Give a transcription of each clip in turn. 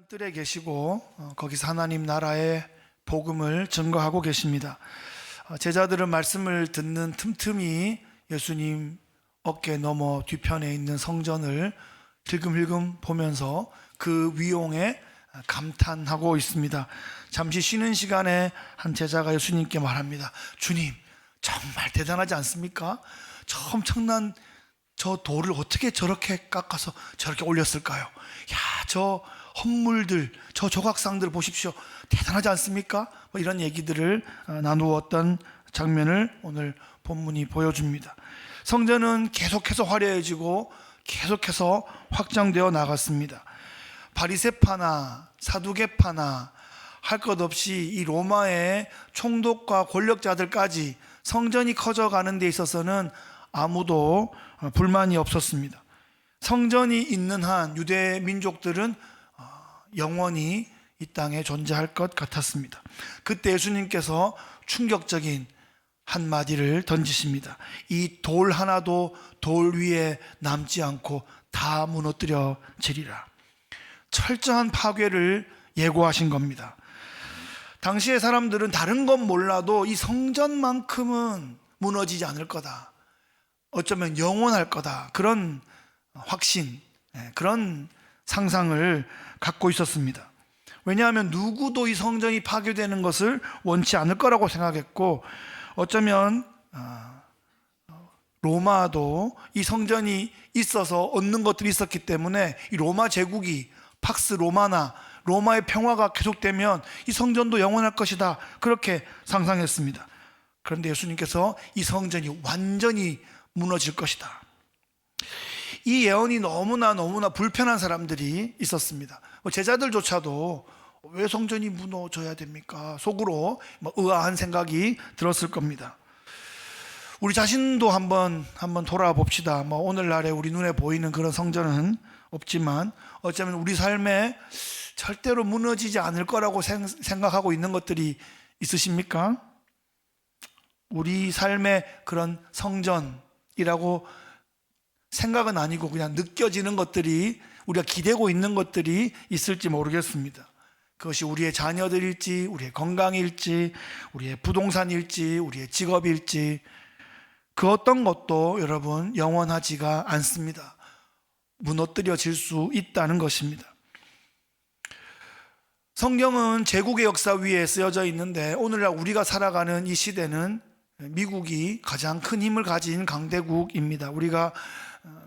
뜰에 계시고 거기서 하나님 나라의 복음을 증거하고 계십니다. 제자들은 말씀을 듣는 틈틈이 예수님 어깨 너머 뒤편에 있는 성전을 힐끔힐끔 보면서 그 위용에 감탄하고 있습니다. 잠시 쉬는 시간에 한 제자가 예수님께 말합니다. 주님, 정말 대단하지 않습니까? 저 엄청난 저 돌을 어떻게 저렇게 깎아서 저렇게 올렸을까요? 야, 저 헌물들, 저 조각상들 보십시오. 대단하지 않습니까? 뭐 이런 얘기들을 나누었던 장면을 오늘 본문이 보여줍니다. 성전은 계속해서 화려해지고 계속해서 확장되어 나갔습니다. 바리새파나 사두개파나 할 것 없이 이 로마의 총독과 권력자들까지 성전이 커져가는 데 있어서는 아무도 불만이 없었습니다. 성전이 있는 한 유대 민족들은 영원히 이 땅에 존재할 것 같았습니다. 그때 예수님께서 충격적인 한마디를 던지십니다. 이 돌 하나도 돌 위에 남지 않고 다 무너뜨려지리라. 철저한 파괴를 예고하신 겁니다. 당시의 사람들은 다른 건 몰라도 이 성전만큼은 무너지지 않을 거다, 어쩌면 영원할 거다, 그런 확신, 그런 상상을 갖고 있었습니다. 왜냐하면 누구도 이 성전이 파괴되는 것을 원치 않을 거라고 생각했고, 어쩌면 로마도 이 성전이 있어서 얻는 것들이 있었기 때문에 이 로마 제국이 팍스 로마나 로마의 평화가 계속되면 이 성전도 영원할 것이다, 그렇게 상상했습니다. 그런데 예수님께서 이 성전이 완전히 무너질 것이다, 이 예언이 너무나 불편한 사람들이 있었습니다. 제자들조차도 왜 성전이 무너져야 됩니까? 속으로 의아한 생각이 들었을 겁니다. 우리 자신도 한번 돌아봅시다. 오늘날에 우리 눈에 보이는 그런 성전은 없지만 어쩌면 우리 삶에 절대로 무너지지 않을 거라고 생각하고 있는 것들이 있으십니까? 우리 삶의 그런 성전이라고 생각은 아니고 그냥 느껴지는 것들이, 우리가 기대고 있는 것들이 있을지 모르겠습니다. 그것이 우리의 자녀들일지, 우리의 건강일지, 우리의 부동산일지, 우리의 직업일지, 그 어떤 것도 여러분 영원하지가 않습니다. 무너뜨려질 수 있다는 것입니다. 성경은 제국의 역사 위에 쓰여져 있는데, 오늘날 우리가 살아가는 이 시대는 미국이 가장 큰 힘을 가진 강대국입니다. 우리가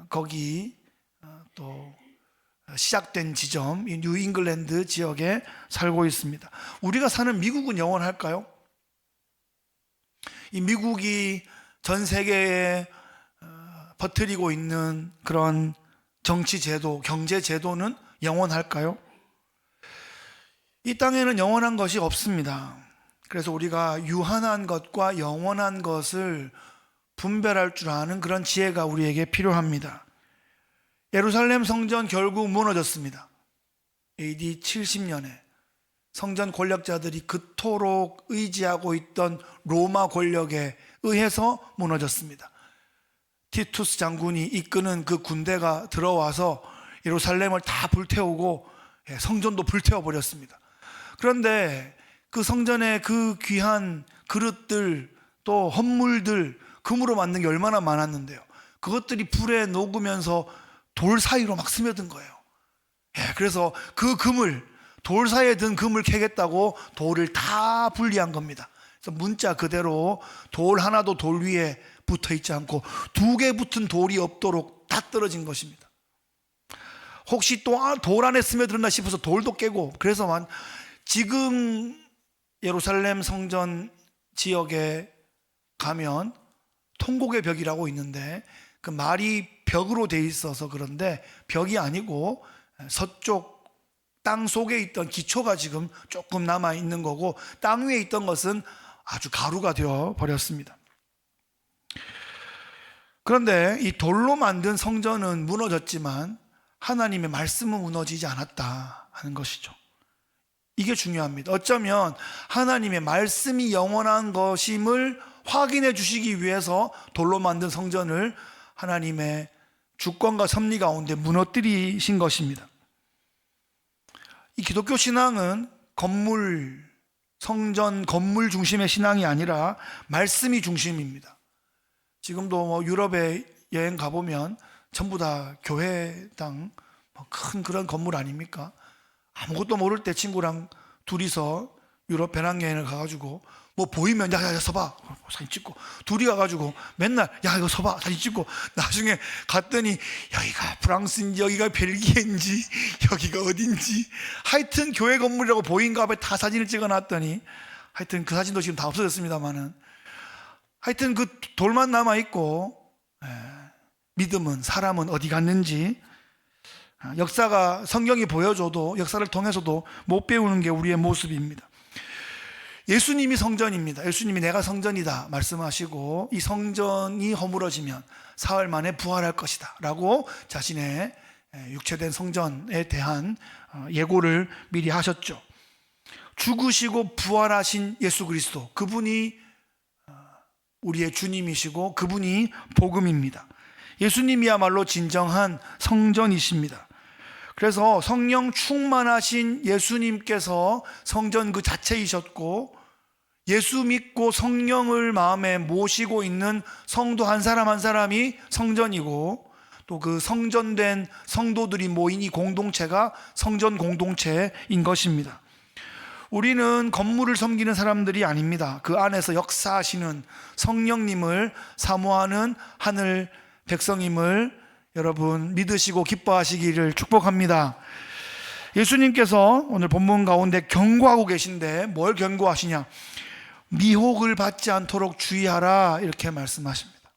거기 또 시작된 지점, 이 뉴잉글랜드 지역에 살고 있습니다. 우리가 사는 미국은 영원할까요? 이 미국이 전 세계에 퍼뜨리고 있는 그런 정치 제도, 경제 제도는 영원할까요? 이 땅에는 영원한 것이 없습니다. 그래서 우리가 유한한 것과 영원한 것을 분별할 줄 아는 그런 지혜가 우리에게 필요합니다. 예루살렘 성전 결국 무너졌습니다. AD 70년에 성전 권력자들이 그토록 의지하고 있던 로마 권력에 의해서 무너졌습니다. 티투스 장군이 이끄는 그 군대가 들어와서 예루살렘을 다 불태우고 성전도 불태워버렸습니다. 그런데 그 성전의 그 귀한 그릇들, 또 헌물들, 금으로 만든 게 얼마나 많았는데요. 그것들이 불에 녹으면서 돌 사이로 막 스며든 거예요. 그래서 그 금을, 돌 사이에 든 금을 캐겠다고 돌을 다 분리한 겁니다. 그래서 문자 그대로 돌 하나도 돌 위에 붙어 있지 않고 두 개 붙은 돌이 없도록 다 떨어진 것입니다. 혹시 또 돌 안에 스며들었나 싶어서 돌도 깨고, 그래서 지금 예루살렘 성전 지역에 가면 통곡의 벽이라고 있는데, 그 말이 벽으로 돼 있어서 그런데 벽이 아니고 서쪽 땅 속에 있던 기초가 지금 조금 남아 있는 거고, 땅 위에 있던 것은 아주 가루가 되어 버렸습니다. 그런데 이 돌로 만든 성전은 무너졌지만 하나님의 말씀은 무너지지 않았다 하는 것이죠. 이게 중요합니다. 어쩌면 하나님의 말씀이 영원한 것임을 확인해 주시기 위해서 돌로 만든 성전을 하나님의 주권과 섭리 가운데 무너뜨리신 것입니다. 이 기독교 신앙은 성전 건물 중심의 신앙이 아니라 말씀이 중심입니다. 지금도 뭐 유럽에 여행 가보면 전부 다 교회당 큰 그런 건물 아닙니까? 아무것도 모를 때 친구랑 둘이서 유럽 배낭여행을 가가지고 뭐 보이면 야 서봐 사진 찍고, 둘이 가가지고 맨날 야 이거 서봐 사진 찍고, 나중에 갔더니 여기가 프랑스인지 여기가 벨기에인지 여기가 어딘지 하여튼 교회 건물이라고 보인가 봐 다 사진을 찍어놨더니, 하여튼 그 사진도 지금 다 없어졌습니다만은, 하여튼 그 돌만 남아있고, 믿음은, 사람은 어디 갔는지 역사가, 성경이 보여줘도 역사를 통해서도 못 배우는 게 우리의 모습입니다. 예수님이 성전입니다. 예수님이 내가 성전이다 말씀하시고, 이 성전이 허물어지면 사흘 만에 부활할 것이다 라고 자신의 육체된 성전에 대한 예고를 미리 하셨죠. 죽으시고 부활하신 예수 그리스도, 그분이 우리의 주님이시고 그분이 복음입니다. 예수님이야말로 진정한 성전이십니다. 그래서 성령 충만하신 예수님께서 성전 그 자체이셨고, 예수 믿고 성령을 마음에 모시고 있는 성도 한 사람 한 사람이 성전이고, 또 그 성전된 성도들이 모인 이 공동체가 성전 공동체인 것입니다. 우리는 건물을 섬기는 사람들이 아닙니다. 그 안에서 역사하시는 성령님을 사모하는 하늘 백성임을 여러분 믿으시고 기뻐하시기를 축복합니다. 예수님께서 오늘 본문 가운데 경고하고 계신데 뭘 경고하시냐? 미혹을 받지 않도록 주의하라, 이렇게 말씀하십니다.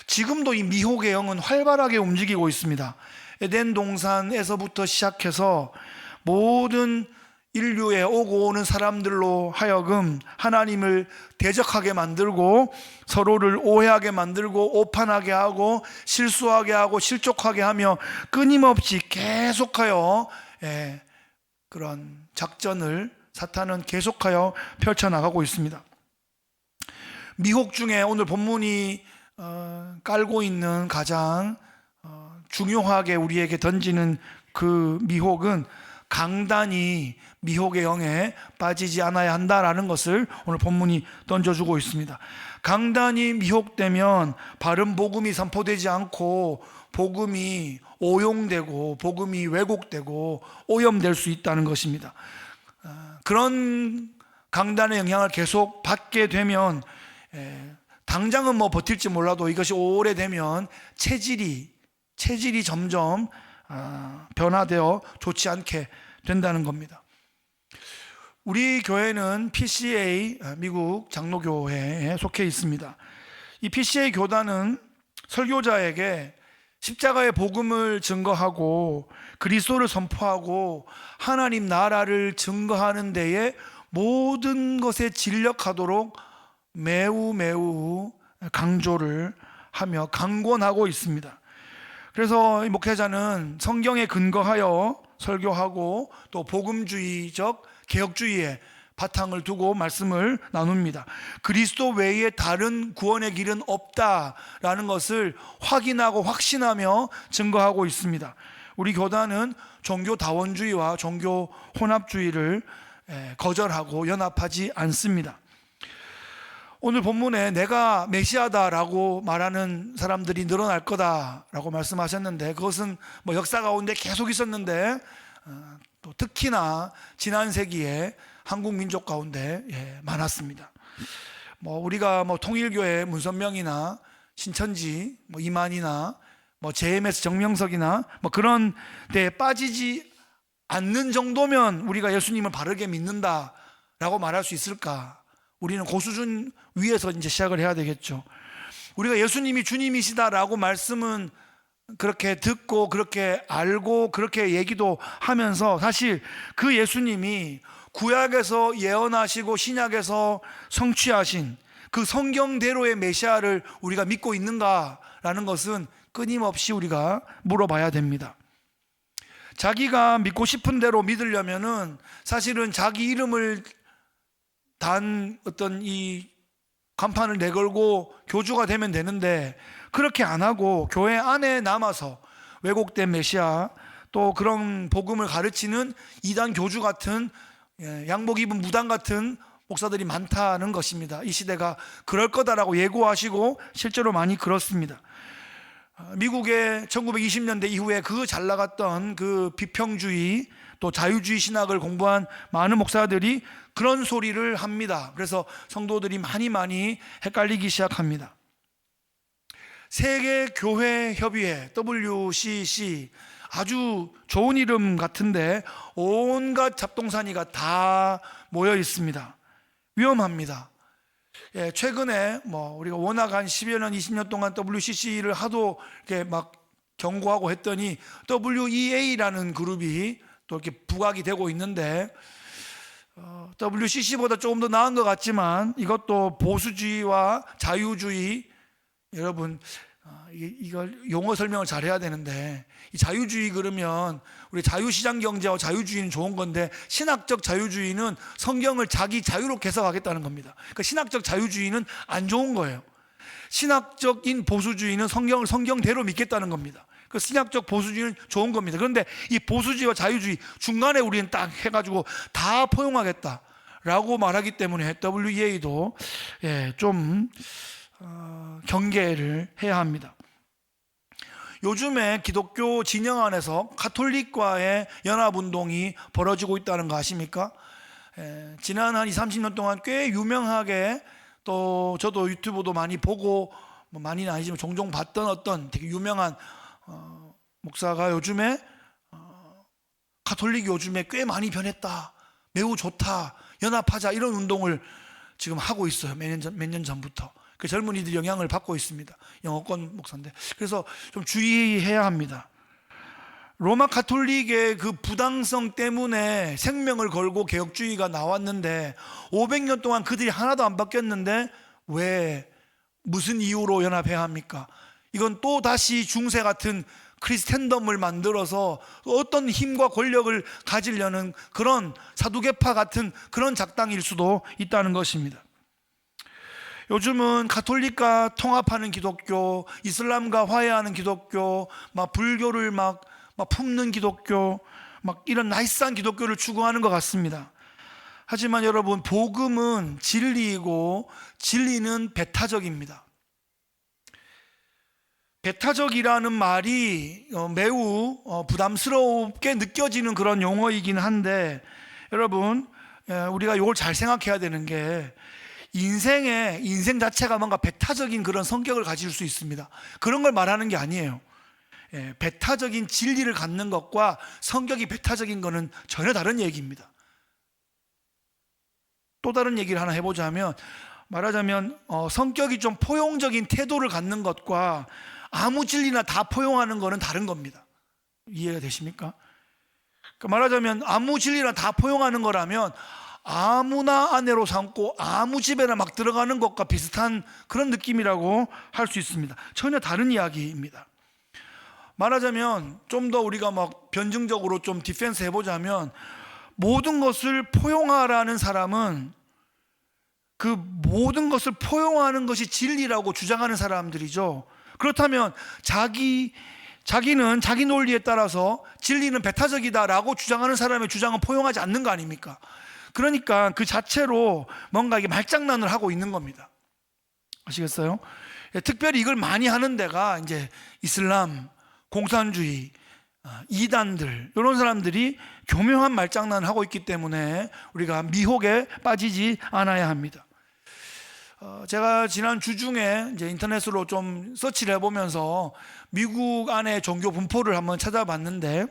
지금도 이 미혹의 영은 활발하게 움직이고 있습니다. 에덴 동산에서부터 시작해서 모든 인류에 오고 오는 사람들로 하여금 하나님을 대적하게 만들고, 서로를 오해하게 만들고, 오판하게 하고, 실수하게 하고, 실족하게 하며 끊임없이 계속하여 그런 작전을 사탄은 계속하여 펼쳐나가고 있습니다. 미혹 중에 오늘 본문이 깔고 있는 가장 중요하게 우리에게 던지는 그 미혹은, 강단이 미혹의 영에 빠지지 않아야 한다라는 것을 오늘 본문이 던져주고 있습니다. 강단이 미혹되면 바른 복음이 선포되지 않고 복음이 오용되고 복음이 왜곡되고 오염될 수 있다는 것입니다. 그런 강단의 영향을 계속 받게 되면 당장은 뭐 버틸지 몰라도 이것이 오래되면 체질이 점점 변화되어 좋지 않게 된다는 겁니다. 우리 교회는 PCA 미국 장로교회에 속해 있습니다. 이 PCA 교단은 설교자에게 십자가의 복음을 증거하고 그리스도를 선포하고 하나님 나라를 증거하는 데에 모든 것에 진력하도록 매우 강조를 하며 강권하고 있습니다. 그래서 목회자는 성경에 근거하여 설교하고 또 복음주의적 개혁주의에 바탕을 두고 말씀을 나눕니다. 그리스도 외에 다른 구원의 길은 없다라는 것을 확인하고 확신하며 증거하고 있습니다. 우리 교단은 종교 다원주의와 종교 혼합주의를 거절하고 연합하지 않습니다. 오늘 본문에 내가 메시아다라고 말하는 사람들이 늘어날 거다라고 말씀하셨는데, 그것은 뭐 역사 가운데 계속 있었는데 또 특히나 지난 세기에 한국 민족 가운데 많았습니다. 뭐 우리가 뭐 통일교회 문선명이나 신천지, 뭐 이만이나 뭐 JMS 정명석이나 뭐 그런 데에 빠지지 않는 정도면 우리가 예수님을 바르게 믿는다라고 말할 수 있을까? 우리는 그 수준 위에서 이제 시작을 해야 되겠죠. 우리가 예수님이 주님이시다라고 말씀은 그렇게 듣고 그렇게 알고 그렇게 얘기도 하면서, 사실 그 예수님이 구약에서 예언하시고 신약에서 성취하신 그 성경대로의 메시아를 우리가 믿고 있는가라는 것은 끊임없이 우리가 물어봐야 됩니다. 자기가 믿고 싶은 대로 믿으려면은 사실은 자기 이름을 단 어떤 이 간판을 내걸고 교주가 되면 되는데, 그렇게 안 하고 교회 안에 남아서 왜곡된 메시아, 또 그런 복음을 가르치는 이단 교주 같은 양복 입은 무당 같은 목사들이 많다는 것입니다. 이 시대가 그럴 거다라고 예고하시고 실제로 많이 그렇습니다. 미국의 1920년대 이후에 그 잘 나갔던 그 비평주의 또 자유주의 신학을 공부한 많은 목사들이 그런 소리를 합니다. 그래서 성도들이 많이 헷갈리기 시작합니다. 세계교회협의회 WCC, 아주 좋은 이름 같은데 온갖 잡동사니가 다 모여 있습니다. 위험합니다. 최근에 우리가 워낙 한 10여 년, 20년 동안 WCC를 하도 이렇게 막 경고하고 했더니 WEA라는 그룹이 또 이렇게 부각이 되고 있는데, WCC보다 조금 더 나은 것 같지만 이것도 보수주의와 자유주의, 여러분 이걸 용어 설명을 잘 해야 되는데, 이 자유주의 그러면 우리 자유시장 경제와 자유주의는 좋은 건데, 신학적 자유주의는 성경을 자기 자유롭게 해석하겠다는 겁니다. 그러니까 신학적 자유주의는 안 좋은 거예요. 신학적인 보수주의는 성경을 성경대로 믿겠다는 겁니다. 그 신학적 보수주의는 좋은 겁니다. 그런데 이 보수주의와 자유주의 중간에 우리는 딱 해가지고 다 포용하겠다라고 말하기 때문에 WEA도 좀 경계를 해야 합니다. 요즘에 기독교 진영 안에서 가톨릭과의 연합운동이 벌어지고 있다는 거 아십니까? 지난 한 20, 30년 동안 꽤 유명하게, 또 저도 유튜브도 많이 보고 많이는 아니지만 종종 봤던 어떤 되게 유명한 목사가 요즘에 가톨릭이 요즘에 꽤 많이 변했다, 매우 좋다, 연합하자, 이런 운동을 지금 하고 있어요. 몇 년 전부터. 그 젊은이들 영향을 받고 있습니다. 영어권 목사인데. 그래서 좀 주의해야 합니다. 로마 가톨릭의 그 부당성 때문에 생명을 걸고 개혁주의가 나왔는데 500년 동안 그들이 하나도 안 바뀌었는데 왜, 무슨 이유로 연합해야 합니까? 이건 또 다시 중세 같은 크리스텐덤을 만들어서 어떤 힘과 권력을 가지려는 그런 사두개파 같은 그런 작당일 수도 있다는 것입니다. 요즘은 가톨릭과 통합하는 기독교, 이슬람과 화해하는 기독교, 불교를 막 품는 기독교, 이런 나이스한 기독교를 추구하는 것 같습니다. 하지만 여러분, 복음은 진리이고 진리는 배타적입니다. 배타적이라는 말이 매우 부담스럽게 느껴지는 그런 용어이긴 한데, 여러분, 우리가 이걸 잘 생각해야 되는 게, 인생 자체가 뭔가 배타적인 그런 성격을 가질 수 있습니다. 그런 걸 말하는 게 아니에요. 배타적인 진리를 갖는 것과 성격이 배타적인 것은 전혀 다른 얘기입니다. 또 다른 얘기를 하나 해보자면, 말하자면 성격이 좀 포용적인 태도를 갖는 것과 아무 진리나 다 포용하는 것은 다른 겁니다. 이해가 되십니까? 그러니까 말하자면 아무 진리나 다 포용하는 거라면 아무나 아내로 삼고 아무 집에나 막 들어가는 것과 비슷한 그런 느낌이라고 할 수 있습니다. 전혀 다른 이야기입니다. 말하자면 좀 더 우리가 변증적으로 좀 디펜스 해보자면, 모든 것을 포용하라는 사람은 그 모든 것을 포용하는 것이 진리라고 주장하는 사람들이죠. 그렇다면 자기는 자기 논리에 따라서 진리는 배타적이다라고 주장하는 사람의 주장은 포용하지 않는 거 아닙니까? 그러니까 그 자체로 뭔가 이게 말장난을 하고 있는 겁니다. 아시겠어요? 특별히 이걸 많이 하는 데가 이제 이슬람, 공산주의, 이단들, 이런 사람들이 교묘한 말장난을 하고 있기 때문에 우리가 미혹에 빠지지 않아야 합니다. 제가 지난 주중에 이제 인터넷으로 좀 서치를 해보면서 미국 안의 종교 분포를 한번 찾아봤는데,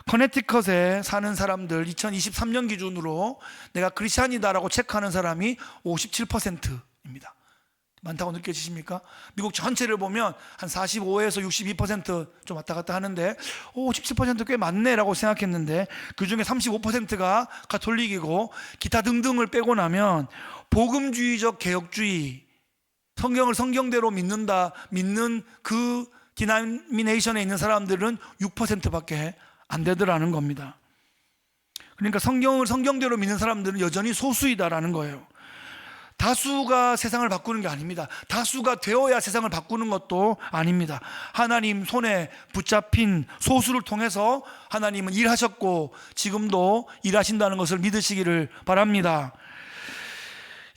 커네티컷에 사는 사람들 2023년 기준으로 내가 크리스찬이다라고 체크하는 사람이 57%입니다. 많다고 느껴지십니까? 미국 전체를 보면 한 45에서 62% 좀 왔다 갔다 하는데 57% 꽤 많네라고 생각했는데, 그 중에 35%가 가톨릭이고 기타 등등을 빼고 나면 복음주의적 개혁주의, 성경을 성경대로 믿는 그 디나미네이션에 있는 사람들은 6%밖에 안 되더라는 겁니다. 그러니까 성경을 성경대로 믿는 사람들은 여전히 소수이다라는 거예요. 다수가 세상을 바꾸는 게 아닙니다. 다수가 되어야 세상을 바꾸는 것도 아닙니다. 하나님 손에 붙잡힌 소수를 통해서 하나님은 일하셨고 지금도 일하신다는 것을 믿으시기를 바랍니다.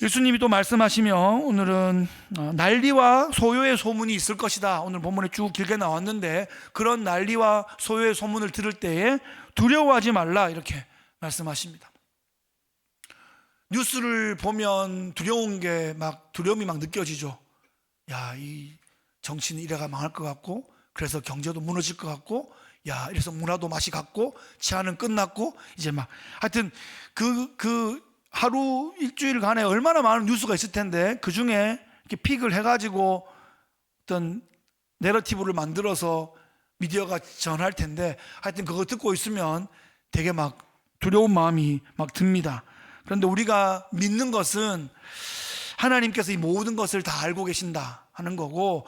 예수님이 또 말씀하시며 오늘은 난리와 소요의 소문이 있을 것이다. 오늘 본문에 쭉 길게 나왔는데 그런 난리와 소요의 소문을 들을 때에 두려워하지 말라 이렇게 말씀하십니다. 뉴스를 보면 두려움이 막 느껴지죠. 야, 이 정치는 이래가 망할 것 같고, 그래서 경제도 무너질 것 같고, 야, 이래서 문화도 맛이 갔고, 치안은 끝났고, 이제 막 하여튼 하루 일주일간에 얼마나 많은 뉴스가 있을 텐데 그 중에 이렇게 픽을 해가지고 어떤 내러티브를 만들어서 미디어가 전할 텐데, 하여튼 그거 듣고 있으면 되게 막 두려운 마음이 막 듭니다. 그런데 우리가 믿는 것은 하나님께서 이 모든 것을 다 알고 계신다 하는 거고,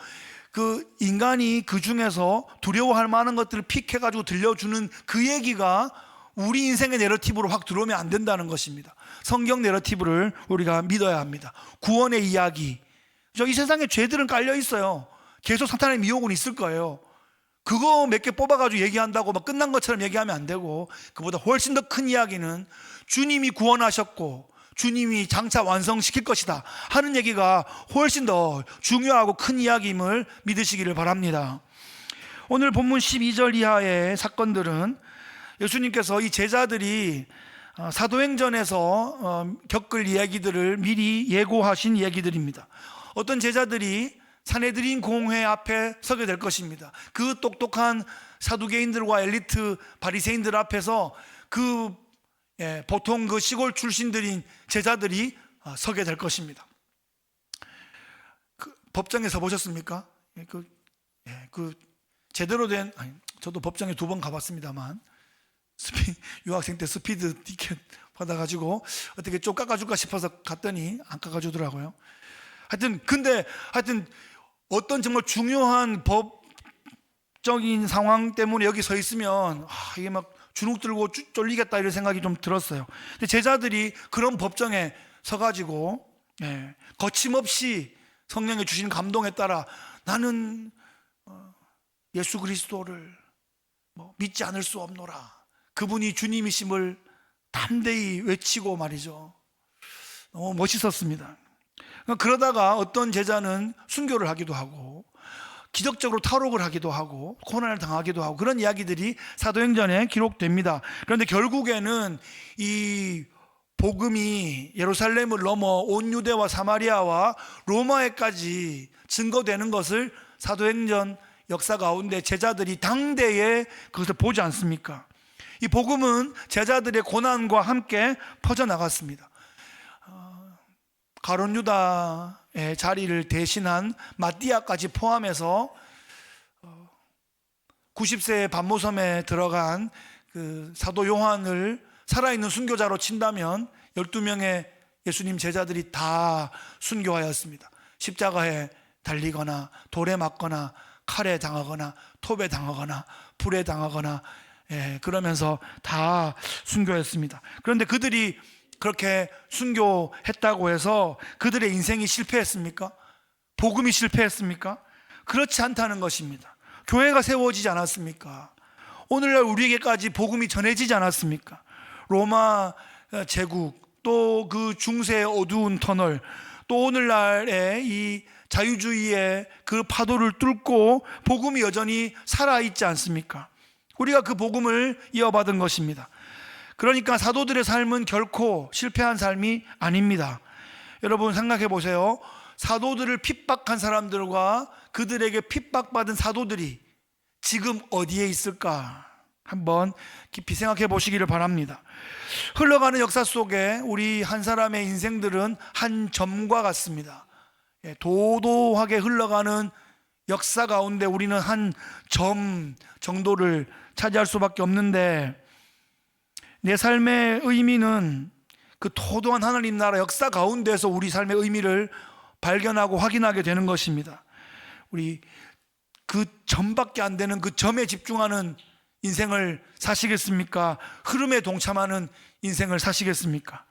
그 인간이 그 중에서 두려워할 만한 것들을 픽해가지고 들려주는 그 얘기가 우리 인생의 내러티브로 확 들어오면 안 된다는 것입니다. 성경 내러티브를 우리가 믿어야 합니다. 구원의 이야기, 이 세상에 죄들은 깔려 있어요. 계속 사탄의 미혹은 있을 거예요. 그거 몇 개 뽑아가지고 얘기한다고 막 끝난 것처럼 얘기하면 안 되고, 그보다 훨씬 더 큰 이야기는 주님이 구원하셨고 주님이 장차 완성시킬 것이다 하는 얘기가 훨씬 더 중요하고 큰 이야기임을 믿으시기를 바랍니다. 오늘 본문 12절 이하의 사건들은 예수님께서 이 제자들이 사도행전에서 겪을 이야기들을 미리 예고하신 이야기들입니다. 어떤 제자들이 산헤드린 공회 앞에 서게 될 것입니다. 그 똑똑한 사두개인들과 엘리트 바리새인들 앞에서 보통 그 시골 출신들인 제자들이 서게 될 것입니다. 법정에 서 보셨습니까? 제대로 된, 저도 법정에 2번 가봤습니다만, 유학생 때 스피드 티켓 받아가지고 어떻게 좀 깎아줄까 싶어서 갔더니 안 깎아주더라고요. 하여튼 어떤 정말 중요한 법적인 상황 때문에 여기 서 있으면 이게 막 주눅 들고 쫄리겠다 이런 생각이 좀 들었어요. 근데 제자들이 그런 법정에 서가지고 거침없이 성령의 주신 감동에 따라 나는 예수 그리스도를 믿지 않을 수 없노라, 그분이 주님이심을 담대히 외치고 말이죠. 너무 멋있었습니다. 그러다가 어떤 제자는 순교를 하기도 하고 기적적으로 탈옥을 하기도 하고 고난을 당하기도 하고 그런 이야기들이 사도행전에 기록됩니다. 그런데 결국에는 이 복음이 예루살렘을 넘어 온 유대와 사마리아와 로마에까지 증거되는 것을 사도행전 역사 가운데 제자들이 당대에 그것을 보지 않습니까? 이 복음은 제자들의 고난과 함께 퍼져나갔습니다. 가룟 유다의 자리를 대신한 마띠아까지 포함해서 90세의 반모섬에 들어간 그 사도 요한을 살아있는 순교자로 친다면 12명의 예수님 제자들이 다 순교하였습니다. 십자가에 달리거나 돌에 맞거나 칼에 당하거나 톱에 당하거나 불에 당하거나 그러면서 다 순교했습니다. 그런데 그들이 그렇게 순교했다고 해서 그들의 인생이 실패했습니까? 복음이 실패했습니까? 그렇지 않다는 것입니다. 교회가 세워지지 않았습니까? 오늘날 우리에게까지 복음이 전해지지 않았습니까? 로마 제국, 또 그 중세의 어두운 터널, 또 오늘날의 이 자유주의의 그 파도를 뚫고 복음이 여전히 살아있지 않습니까? 우리가 그 복음을 이어받은 것입니다. 그러니까 사도들의 삶은 결코 실패한 삶이 아닙니다. 여러분 생각해 보세요. 사도들을 핍박한 사람들과 그들에게 핍박받은 사도들이 지금 어디에 있을까? 한번 깊이 생각해 보시기를 바랍니다. 흘러가는 역사 속에 우리 한 사람의 인생들은 한 점과 같습니다. 도도하게 흘러가는 역사 가운데 우리는 한 점 정도를 차지할 수밖에 없는데, 내 삶의 의미는 그 도도한 하나님 나라 역사 가운데서 우리 삶의 의미를 발견하고 확인하게 되는 것입니다. 우리 그 점밖에 안 되는 그 점에 집중하는 인생을 사시겠습니까? 흐름에 동참하는 인생을 사시겠습니까?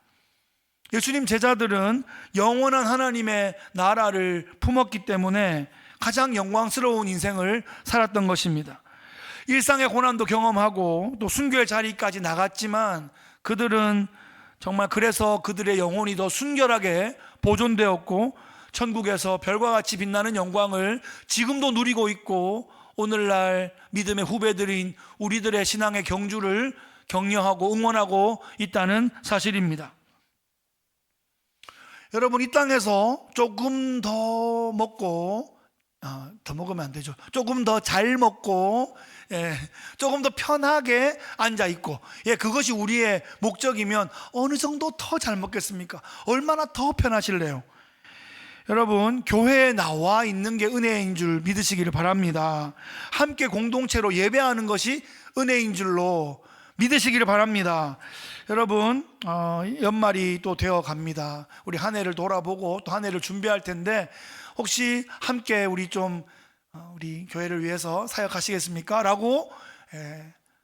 예수님 제자들은 영원한 하나님의 나라를 품었기 때문에 가장 영광스러운 인생을 살았던 것입니다. 일상의 고난도 경험하고 또 순교의 자리까지 나갔지만 그들은 정말 그래서 그들의 영혼이 더 순결하게 보존되었고 천국에서 별과 같이 빛나는 영광을 지금도 누리고 있고 오늘날 믿음의 후배들인 우리들의 신앙의 경주를 격려하고 응원하고 있다는 사실입니다. 여러분, 이 땅에서 조금 더 먹고 더 먹으면 안 되죠. 조금 더 잘 먹고 조금 더 편하게 앉아 있고 그것이 우리의 목적이면 어느 정도 더 잘 먹겠습니까? 얼마나 더 편하실래요? 여러분, 교회에 나와 있는 게 은혜인 줄 믿으시기를 바랍니다. 함께 공동체로 예배하는 것이 은혜인 줄로 믿으시기를 바랍니다. 여러분, 연말이 또 되어 갑니다. 우리 한 해를 돌아보고 또 한 해를 준비할 텐데 혹시 함께 우리 우리 교회를 위해서 사역하시겠습니까? 라고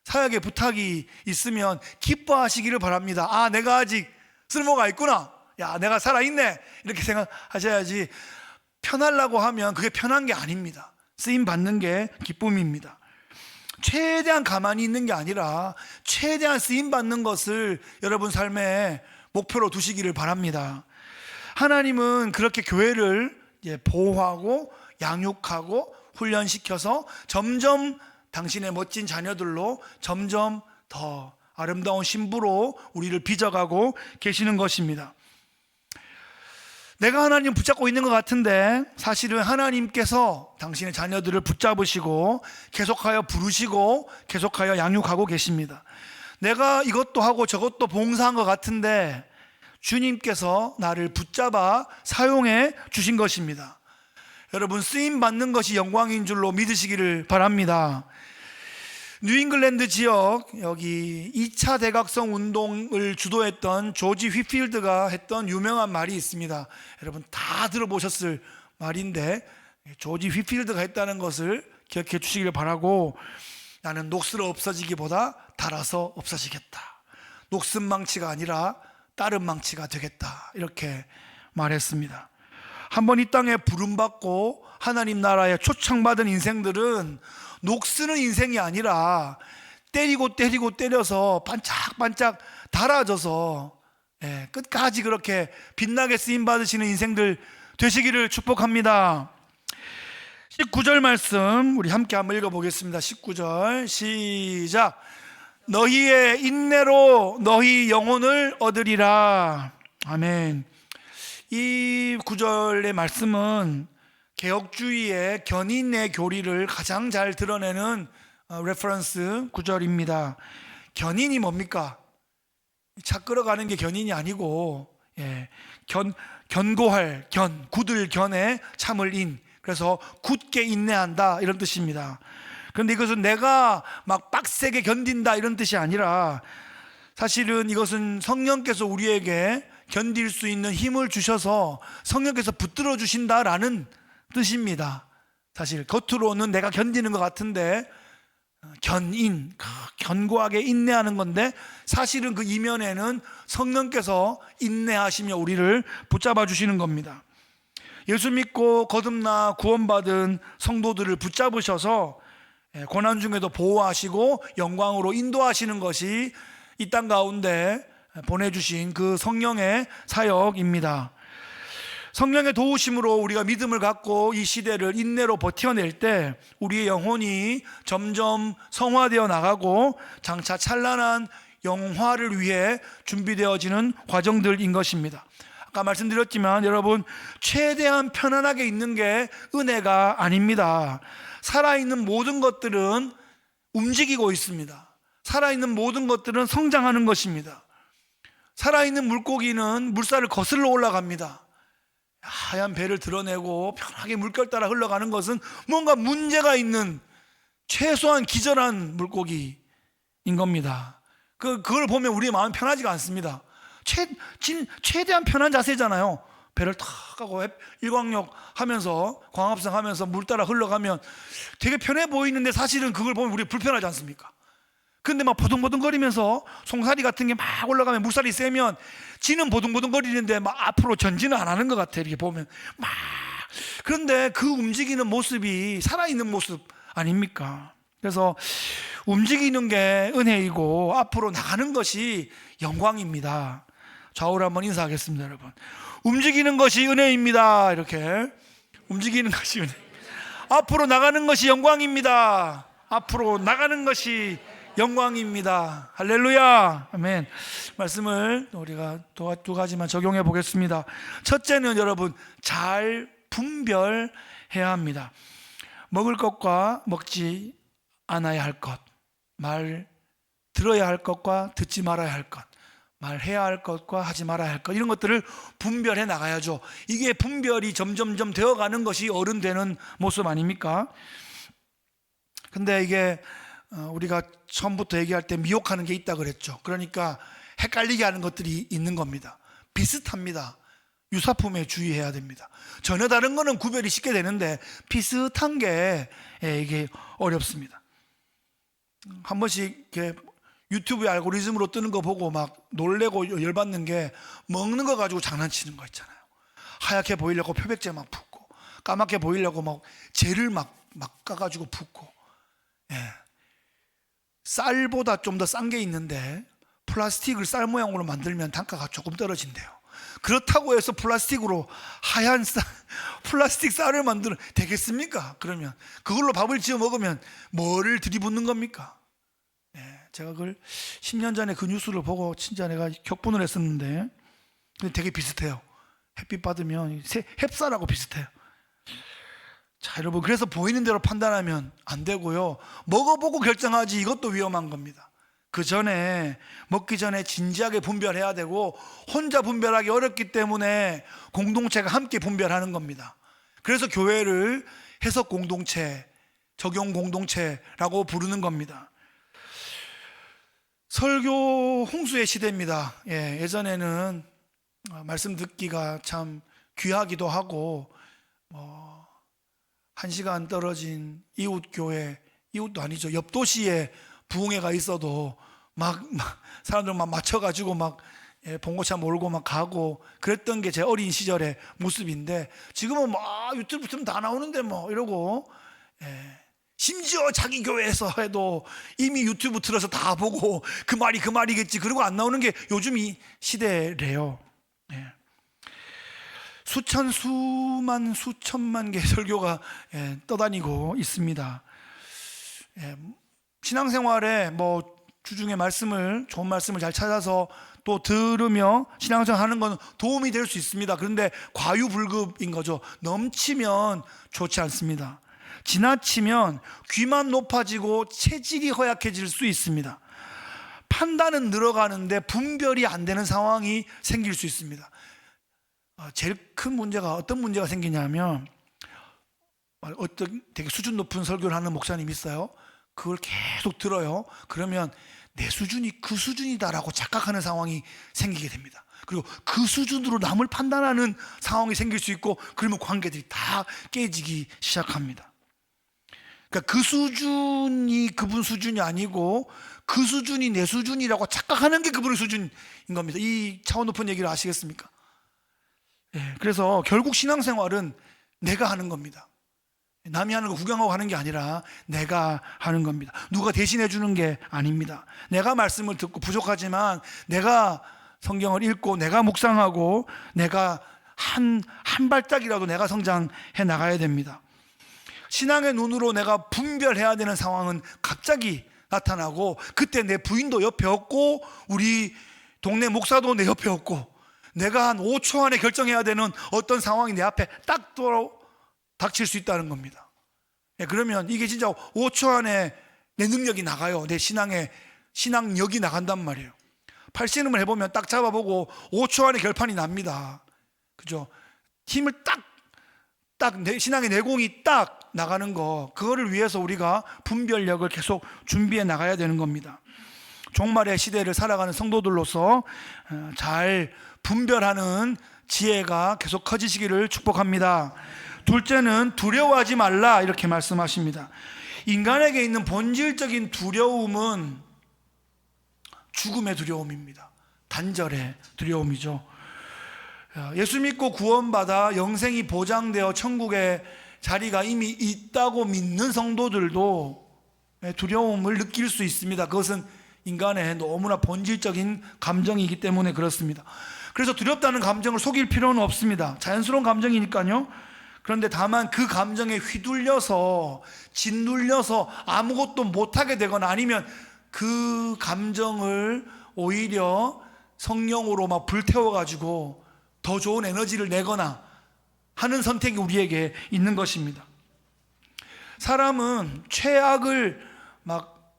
사역의 부탁이 있으면 기뻐하시기를 바랍니다. 내가 아직 쓸모가 있구나. 내가 살아있네. 이렇게 생각하셔야지 편하려고 하면 그게 편한 게 아닙니다. 쓰임 받는 게 기쁨입니다. 최대한 가만히 있는 게 아니라 최대한 쓰임 받는 것을 여러분 삶의 목표로 두시기를 바랍니다. 하나님은 그렇게 교회를 보호하고 양육하고 훈련시켜서 점점 당신의 멋진 자녀들로 점점 더 아름다운 신부로 우리를 빚어가고 계시는 것입니다. 내가 하나님 붙잡고 있는 것 같은데 사실은 하나님께서 당신의 자녀들을 붙잡으시고 계속하여 부르시고 계속하여 양육하고 계십니다. 내가 이것도 하고 저것도 봉사한 것 같은데 주님께서 나를 붙잡아 사용해 주신 것입니다. 여러분, 쓰임 받는 것이 영광인 줄로 믿으시기를 바랍니다. 뉴잉글랜드 지역 여기 2차 대각성 운동을 주도했던 조지 휘필드가 했던 유명한 말이 있습니다. 여러분 다 들어보셨을 말인데 조지 휘필드가 했다는 것을 기억해 주시기를 바라고, 나는 녹슬어 없어지기보다 닳아서 없어지겠다. 녹슨 망치가 아니라 따른 망치가 되겠다. 이렇게 말했습니다. 한번 이 땅에 부름받고 하나님 나라에 초청받은 인생들은 녹쓰는 인생이 아니라 때리고 때려서 반짝반짝 달아져서 끝까지 그렇게 빛나게 쓰임 받으시는 인생들 되시기를 축복합니다. 19절 말씀 우리 함께 한번 읽어보겠습니다. 19절 시작. 너희의 인내로 너희 영혼을 얻으리라. 아멘. 이 구절의 말씀은 개혁주의의 견인의 교리를 가장 잘 드러내는 레퍼런스 구절입니다. 견인이 뭡니까? 차 끌어가는 게 견인이 아니고 견고할 굳을 견에 참을 인, 그래서 굳게 인내한다 이런 뜻입니다. 그런데 이것은 내가 막 빡세게 견딘다 이런 뜻이 아니라 사실은 이것은 성령께서 우리에게 견딜 수 있는 힘을 주셔서 성령께서 붙들어 주신다라는 뜻입니다. 사실 겉으로는 내가 견디는 것 같은데 견고하게 인내하는 건데 사실은 그 이면에는 성령께서 인내하시며 우리를 붙잡아 주시는 겁니다. 예수 믿고 거듭나 구원받은 성도들을 붙잡으셔서 고난 중에도 보호하시고 영광으로 인도하시는 것이 이 땅 가운데 보내주신 그 성령의 사역입니다. 성령의 도우심으로 우리가 믿음을 갖고 이 시대를 인내로 버텨낼 때 우리의 영혼이 점점 성화되어 나가고 장차 찬란한 영화를 위해 준비되어지는 과정들인 것입니다. 아까 말씀드렸지만 여러분, 최대한 편안하게 있는 게 은혜가 아닙니다. 살아있는 모든 것들은 움직이고 있습니다. 살아있는 모든 것들은 성장하는 것입니다. 살아있는 물고기는 물살을 거슬러 올라갑니다. 하얀 배를 드러내고 편하게 물결 따라 흘러가는 것은 뭔가 문제가 있는 최소한 기절한 물고기인 겁니다. 그걸 보면 우리의 마음이 편하지가 않습니다. 최대한 편한 자세잖아요. 배를 탁 하고 일광욕 하면서 광합성 하면서 물 따라 흘러가면 되게 편해 보이는데 사실은 그걸 보면 우리 불편하지 않습니까? 근데 막 보둥보둥거리면서 송사리 같은 게 막 올라가면 물살이 세면 지는 보둥보둥거리는데 막 앞으로 전진을 안 하는 것 같아. 이렇게 보면 막. 그런데 그 움직이는 모습이 살아있는 모습 아닙니까? 그래서 움직이는 게 은혜이고 앞으로 나가는 것이 영광입니다. 좌우로 한번 인사하겠습니다, 여러분. 움직이는 것이 은혜입니다. 이렇게 움직이는 것이 은혜. 앞으로 나가는 것이 영광입니다. 앞으로 나가는 것이 영광입니다. 할렐루야. 아멘. 말씀을 우리가 두 가지만 적용해 보겠습니다. 첫째는 여러분, 잘 분별해야 합니다. 먹을 것과 먹지 않아야 할 것, 말 들어야 할 것과 듣지 말아야 할 것, 말해야 할 것과 하지 말아야 할 것, 이런 것들을 분별해 나가야죠. 이게 분별이 점점점 되어가는 것이 어른 되는 모습 아닙니까? 근데 이게 우리가 처음부터 얘기할 때 미혹하는 게 있다 그랬죠. 그러니까 헷갈리게 하는 것들이 있는 겁니다. 비슷합니다. 유사품에 주의해야 됩니다. 전혀 다른 거는 구별이 쉽게 되는데 비슷한 게 이게 어렵습니다. 한 번씩 이렇게 유튜브의 알고리즘으로 뜨는 거 보고 막 놀래고 열받는 게, 먹는 거 가지고 장난치는 거 있잖아요. 하얗게 보이려고 표백제 막 붓고, 까맣게 보이려고 막 젤을 막 까가지고 붓고, 쌀보다 좀 더 싼 게 있는데 플라스틱을 쌀 모양으로 만들면 단가가 조금 떨어진대요. 그렇다고 해서 플라스틱으로 하얀 플라스틱 쌀을 만들어 되겠습니까? 그러면 그걸로 밥을 지어 먹으면 뭐를 들이붓는 겁니까? 제가 그걸 10년 전에 그 뉴스를 보고 진짜 내가 격분을 했었는데, 근데 되게 비슷해요. 햇빛 받으면 햅쌀하고 비슷해요. 자, 여러분, 그래서 보이는 대로 판단하면 안 되고요. 먹어보고 결정하지, 이것도 위험한 겁니다. 그 전에, 먹기 전에 진지하게 분별해야 되고, 혼자 분별하기 어렵기 때문에 공동체가 함께 분별하는 겁니다. 그래서 교회를 해석 공동체, 적용 공동체라고 부르는 겁니다. 설교 홍수의 시대입니다. 예전에는 말씀 듣기가 참 귀하기도 하고, 1시간 떨어진 이웃 교회, 이웃도 아니죠, 옆 도시에 부흥회가 있어도 막 사람들 막 맞춰가지고 막 봉고차 몰고 막 가고 그랬던 게 제 어린 시절의 모습인데, 지금은 막 유튜브 틀면 다 나오는데 뭐 이러고, 심지어 자기 교회에서 해도 이미 유튜브 틀어서 다 보고 그 말이겠지 그러고 안 나오는 게 요즘 이 시대래요. 수천만 개의 설교가 떠다니고 있습니다. 신앙생활에 뭐 주중에 좋은 말씀을 잘 찾아서 또 들으며 신앙생활하는 건 도움이 될 수 있습니다. 그런데 과유불급인 거죠. 넘치면 좋지 않습니다. 지나치면 귀만 높아지고 체질이 허약해질 수 있습니다. 판단은 늘어가는데 분별이 안 되는 상황이 생길 수 있습니다. 제일 큰 문제가 어떤 문제가 생기냐면, 어떤 되게 수준 높은 설교를 하는 목사님이 있어요. 그걸 계속 들어요. 그러면 내 수준이 그 수준이다라고 착각하는 상황이 생기게 됩니다. 그리고 그 수준으로 남을 판단하는 상황이 생길 수 있고, 그러면 관계들이 다 깨지기 시작합니다. 그러니까 그 수준이 그분 수준이 아니고 그 수준이 내 수준이라고 착각하는 게 그분의 수준인 겁니다. 이 차원 높은 얘기를 아시겠습니까? 그래서 결국 신앙생활은 내가 하는 겁니다. 남이 하는 거 구경하고 하는 게 아니라 내가 하는 겁니다. 누가 대신해 주는 게 아닙니다. 내가 말씀을 듣고, 부족하지만 내가 성경을 읽고 내가 묵상하고 내가 한 발짝이라도 내가 성장해 나가야 됩니다. 신앙의 눈으로 내가 분별해야 되는 상황은 갑자기 나타나고, 그때 내 부인도 옆에 없고 우리 동네 목사도 내 옆에 없고, 내가 한 5초 안에 결정해야 되는 어떤 상황이 내 앞에 딱 닥칠 수 있다는 겁니다. 그러면 이게 진짜 5초 안에 내 능력이 나가요. 내 신앙력이 나간단 말이에요. 팔씨름을 해보면 딱 잡아보고 5초 안에 결판이 납니다. 그죠? 힘을 딱 내 신앙의 내공이 딱 나가는 거, 그거를 위해서 우리가 분별력을 계속 준비해 나가야 되는 겁니다. 종말의 시대를 살아가는 성도들로서 잘 분별하는 지혜가 계속 커지시기를 축복합니다. 둘째는 두려워하지 말라, 이렇게 말씀하십니다. 인간에게 있는 본질적인 두려움은 죽음의 두려움입니다. 단절의 두려움이죠. 예수 믿고 구원받아 영생이 보장되어 천국의 자리가 이미 있다고 믿는 성도들도 두려움을 느낄 수 있습니다. 그것은 인간의 너무나 본질적인 감정이기 때문에 그렇습니다. 그래서 두렵다는 감정을 속일 필요는 없습니다. 자연스러운 감정이니까요. 그런데 다만 그 감정에 휘둘려서 짓눌려서 아무것도 못하게 되거나 아니면 그 감정을 오히려 성령으로 막 불태워가지고 더 좋은 에너지를 내거나 하는 선택이 우리에게 있는 것입니다. 사람은 최악을 막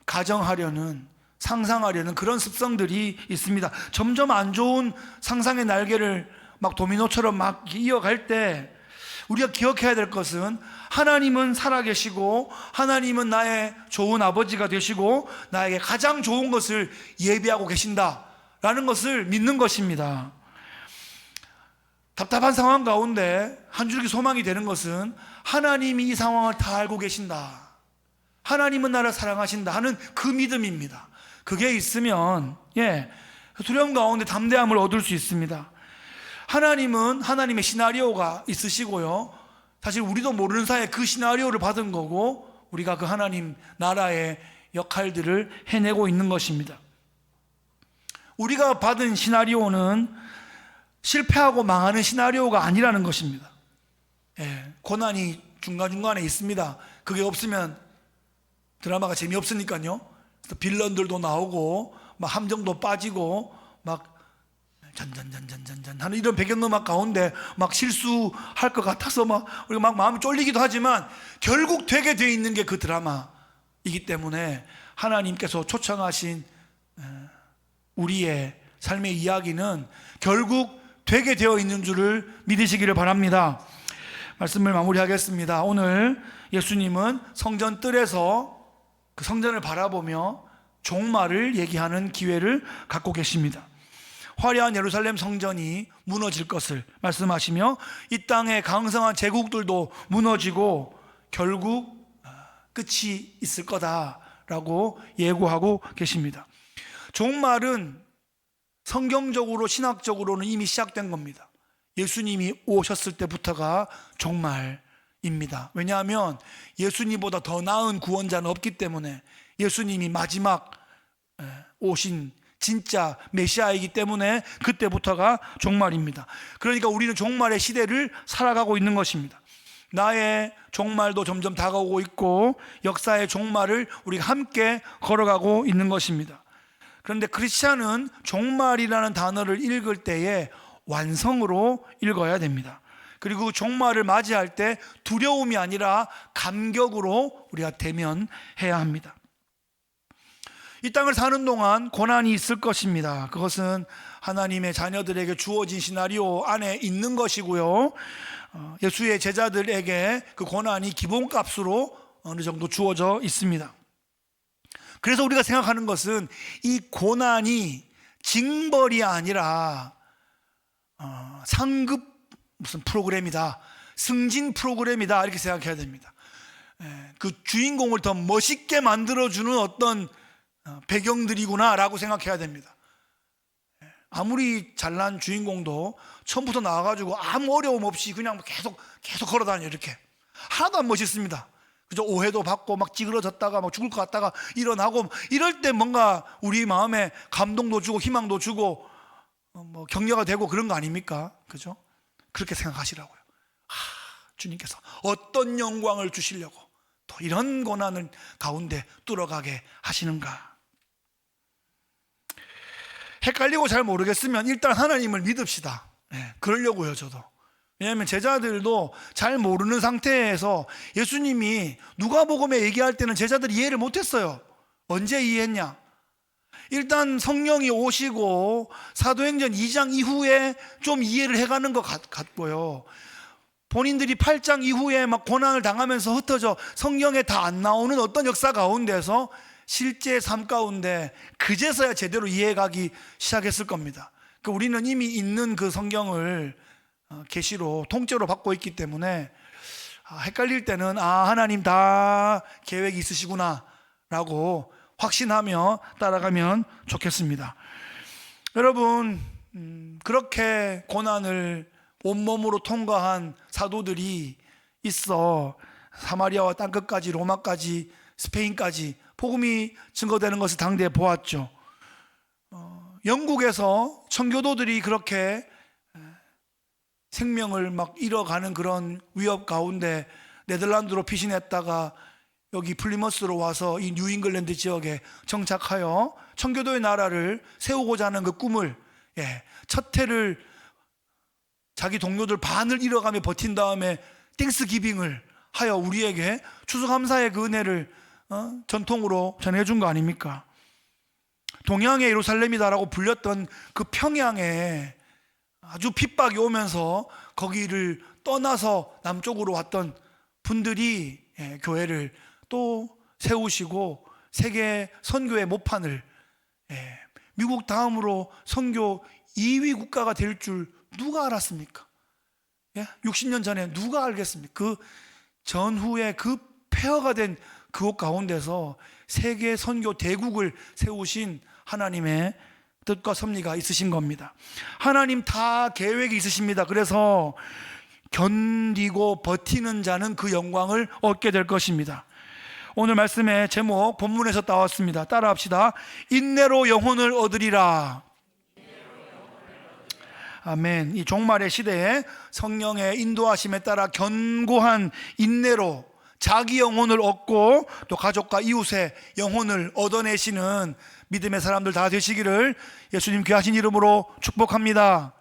가정하려는, 상상하려는 그런 습성들이 있습니다. 점점 안 좋은 상상의 날개를 막 도미노처럼 막 이어갈 때 우리가 기억해야 될 것은 하나님은 살아계시고 하나님은 나의 좋은 아버지가 되시고 나에게 가장 좋은 것을 예비하고 계신다라는 것을 믿는 것입니다. 답답한 상황 가운데 한 줄기 소망이 되는 것은 하나님이 이 상황을 다 알고 계신다, 하나님은 나를 사랑하신다 하는 그 믿음입니다. 그게 있으면 두려움 가운데 담대함을 얻을 수 있습니다. 하나님은 하나님의 시나리오가 있으시고요, 사실 우리도 모르는 사이에 그 시나리오를 받은 거고 우리가 그 하나님 나라의 역할들을 해내고 있는 것입니다. 우리가 받은 시나리오는 실패하고 망하는 시나리오가 아니라는 것입니다. 고난이 중간중간에 있습니다. 그게 없으면 드라마가 재미없으니까요. 빌런들도 나오고 막 함정도 빠지고 막 잔잔잔잔잔잔 하는 이런 배경음악 가운데 막 실수할 것 같아서 막 우리가 막 마음이 쫄리기도 하지만 결국 되게 돼 있는 게 그 드라마이기 때문에 하나님께서 초청하신 우리의 삶의 이야기는 결국 되게 되어 있는 줄을 믿으시기를 바랍니다. 말씀을 마무리하겠습니다. 오늘 예수님은 성전 뜰에서 그 성전을 바라보며 종말을 얘기하는 기회를 갖고 계십니다. 화려한 예루살렘 성전이 무너질 것을 말씀하시며 이 땅의 강성한 제국들도 무너지고 결국 끝이 있을 거다라고 예고하고 계십니다. 종말은 성경적으로 신학적으로는 이미 시작된 겁니다. 예수님이 오셨을 때부터가 종말입니다. 왜냐하면 예수님보다 더 나은 구원자는 없기 때문에, 예수님이 마지막 오신 진짜 메시아이기 때문에 그때부터가 종말입니다. 그러니까 우리는 종말의 시대를 살아가고 있는 것입니다. 나의 종말도 점점 다가오고 있고 역사의 종말을 우리가 함께 걸어가고 있는 것입니다. 그런데 크리스찬은 종말이라는 단어를 읽을 때에 완성으로 읽어야 됩니다. 그리고 종말을 맞이할 때 두려움이 아니라 감격으로 우리가 대면해야 합니다. 이 땅을 사는 동안 고난이 있을 것입니다. 그것은 하나님의 자녀들에게 주어진 시나리오 안에 있는 것이고요, 예수의 제자들에게 그 고난이 기본값으로 어느 정도 주어져 있습니다. 그래서 우리가 생각하는 것은 이 고난이 징벌이 아니라 상급 무슨 프로그램이다, 승진 프로그램이다, 이렇게 생각해야 됩니다. 그 주인공을 더 멋있게 만들어주는 어떤 배경들이구나 라고 생각해야 됩니다. 아무리 잘난 주인공도 처음부터 나와가지고 아무 어려움 없이 그냥 계속 걸어다녀. 이렇게 하나도 안 멋있습니다. 그죠? 오해도 받고 막 찌그러졌다가 막 죽을 것 같다가 일어나고, 이럴 때 뭔가 우리 마음에 감동도 주고 희망도 주고 뭐 격려가 되고 그런 거 아닙니까? 그죠? 그렇게 생각하시라고요. 주님께서 어떤 영광을 주시려고 또 이런 고난을 가운데 뚫어가게 하시는가? 헷갈리고 잘 모르겠으면 일단 하나님을 믿읍시다. 그러려고요, 저도. 왜냐하면 제자들도 잘 모르는 상태에서 예수님이 누가복음에 얘기할 때는 제자들이 이해를 못했어요. 언제 이해했냐? 일단 성령이 오시고 사도행전 2장 이후에 좀 이해를 해가는 것 같고요, 본인들이 8장 이후에 막 고난을 당하면서 흩어져 성경에 다 안 나오는 어떤 역사 가운데서 실제 삶 가운데 그제서야 제대로 이해가기 시작했을 겁니다. 우리는 이미 있는 그 성경을 계시로 통째로 받고 있기 때문에 헷갈릴 때는 하나님 다 계획이 있으시구나 라고 확신하며 따라가면 좋겠습니다. 여러분, 그렇게 고난을 온몸으로 통과한 사도들이 있어 사마리아와 땅끝까지, 로마까지, 스페인까지 복음이 증거되는 것을 당대에 보았죠. 영국에서 청교도들이 그렇게 생명을 막 잃어가는 그런 위협 가운데 네덜란드로 피신했다가 여기 플리머스로 와서 이 뉴잉글랜드 지역에 정착하여 청교도의 나라를 세우고자 하는 그 꿈을, 첫 해를 자기 동료들 반을 잃어가며 버틴 다음에 땡스기빙을 하여 우리에게 추수감사의 그 은혜를 전통으로 전해준 거 아닙니까? 동양의 예루살렘이다라고 불렸던 그 평양에 아주 핍박이 오면서 거기를 떠나서 남쪽으로 왔던 분들이 교회를 또 세우시고 세계 선교의 모판을, 미국 다음으로 선교 2위 국가가 될 줄 누가 알았습니까? 60년 전에 누가 알겠습니까? 그 전후에 그 폐허가 된 그곳 가운데서 세계 선교 대국을 세우신 하나님의 뜻과 섭리가 있으신 겁니다. 하나님 다 계획이 있으십니다. 그래서 견디고 버티는 자는 그 영광을 얻게 될 것입니다. 오늘 말씀의 제목 본문에서 따왔습니다. 따라합시다. 인내로 영혼을 얻으리라. 아멘. 이 종말의 시대에 성령의 인도하심에 따라 견고한 인내로 자기 영혼을 얻고 또 가족과 이웃의 영혼을 얻어내시는 믿음의 사람들 다 되시기를 예수님 귀하신 이름으로 축복합니다.